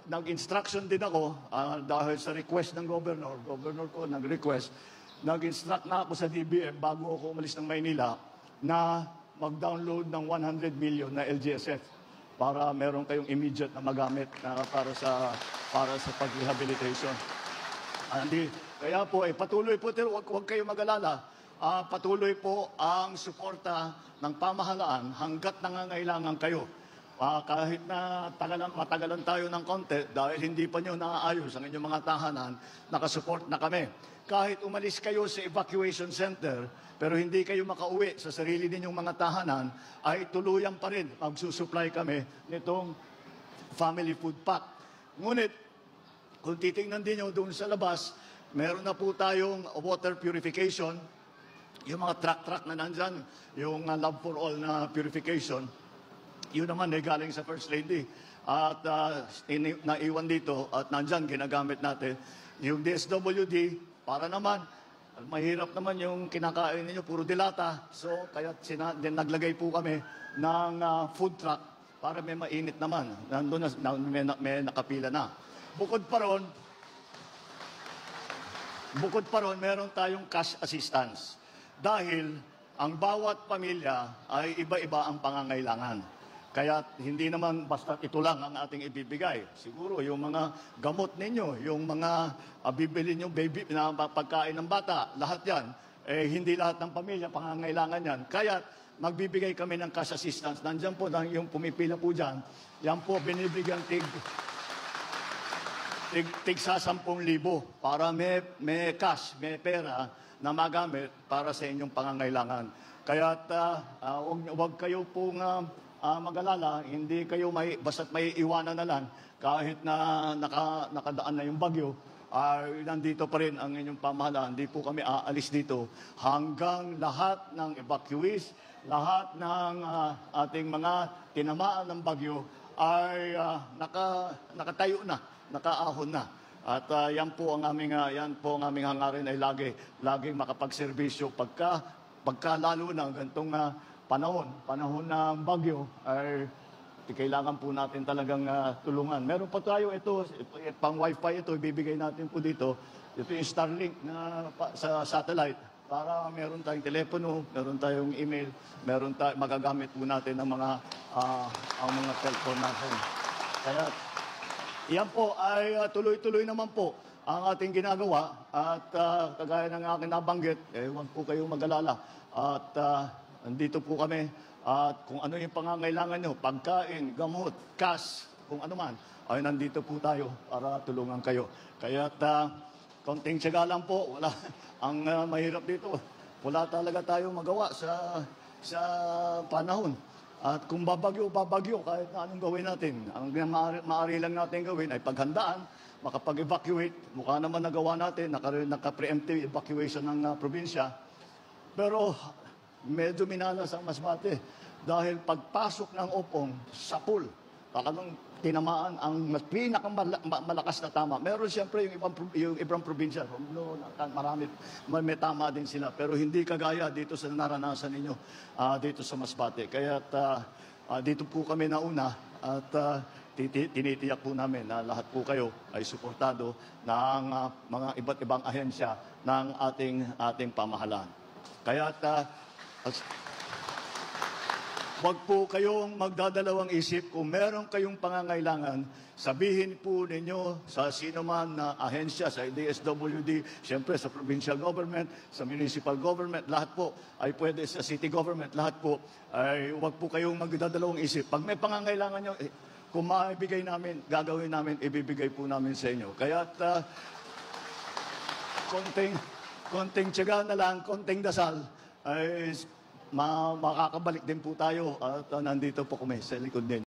nag-instruction din ako dahil sa request ng governor ko nag-request, nag-instruct na ako sa DBM bago ako umalis ng Maynila na mag-download ng 100 million na LGSF para meron kayong immediate na magamit na para sa pag-rehabilitation. Kaya po, patuloy po, huwag kayong mag-alala. Patuloy po ang suporta ng pamahalaan hanggat nangangailangan kayo. Kahit na matagalan tayo ng konti dahil hindi pa nyo naaayos ang inyong mga tahanan, nakasupport na kami. Kahit umalis kayo sa evacuation center, pero hindi kayo makauwi sa sarili ninyong mga tahanan, ay tuluyan pa rin magsusupply kami nitong family food pack. Ngunit, kung titingnan din nyo doon sa labas, meron na po tayong water purification, yung mga truck na nandyan, yung Love for All na purification, yun naman ay galing sa First Lady. At naiwan dito at nandyan ginagamit natin. Yung DSWD, para naman, mahirap naman yung kinakain ninyo, puro dilata. So, kaya naglagay po kami ng food truck para may mainit naman. Nandun na, may nakapila na. Bukod pa ron, meron tayong cash assistance. Dahil ang bawat pamilya ay iba-iba ang pangangailangan. Kaya hindi naman basta ito lang ang ating ibibigay. Siguro yung mga gamot ninyo, yung mga bibili nyo baby na pagkain ng bata, lahat yan, hindi lahat ng pamilya pangangailangan yan. Kaya magbibigay kami ng cash assistance. Nandiyan po, yung pumipila po dyan, yan po binibigyan tig sa 10,000 para may cash, may pera na magamit para sa inyong pangangailangan. Kaya huwag kayo pong mag-alala, hindi kayo basta't may iwanan na lang kahit na nakadaan na yung bagyo, nandito pa rin ang inyong pamahalaan. Hindi po kami aalis dito hanggang lahat ng evacuees, lahat ng ating mga tinamaan ng bagyo ay nakatayo na, nakaahon na. At yan po ang aming hangarin ay laging makapagserbisyo pagka lalo na gantong panahon ng bagyo ay kailangan po natin talagang tulungan. Meron pa tayo ito, pang wifi ito, ibibigay natin po dito. Ito yung Starlink na sa satellite para meron tayong telepono, meron tayong email, magagamit po natin ang mga cellphone natin. Kaya yan po ay tuloy-tuloy naman po ang ating ginagawa at kagaya ng aking nabanggit, huwag po kayong mag-alala. At nandito po kami at kung ano yung pangangailangan nyo, pagkain, gamot, cash, kung ano man, ay nandito po tayo para tulungan kayo. Kaya konting tiyaga lang po, ang mahirap dito, wala talaga tayo magawa sa panahon. At kung babagyo, kahit na anong gawin natin. Ang maaari lang natin gawin ay paghandaan, makapag-evacuate. Mukha naman nagawa natin, naka-preemptive evacuation ng probinsya. Pero medyo minalas ang Masbate dahil pagpasok ng Opong sa pool, talagang tinamaan ang pinakamalakas na tama. Meron siyempre yung ibang probinsya, marami, may tama din sila, pero hindi kagaya dito sa naranasan ninyo dito sa Masbate. Kaya dito po kami nauna at tinitiyak po namin na lahat po kayo ay suportado ng mga iba't ibang ahensya ng ating pamahalaan. Kaya wag po kayong magdadalawang isip. Kung meron kayong pangangailangan, sabihin po ninyo sa sino man na ahensya, sa DSWD, siyempre sa provincial government, sa municipal government, lahat po ay pwede sa city government, lahat po ay wag po kayong magdadalawang isip. Pag may pangangailangan nyo, kung maibigay namin, gagawin namin, ibibigay po namin sa inyo. Kaya konting tiyaga na lang, konting dasal, ay makakabalik din po tayo at nandito po kami sa likod din.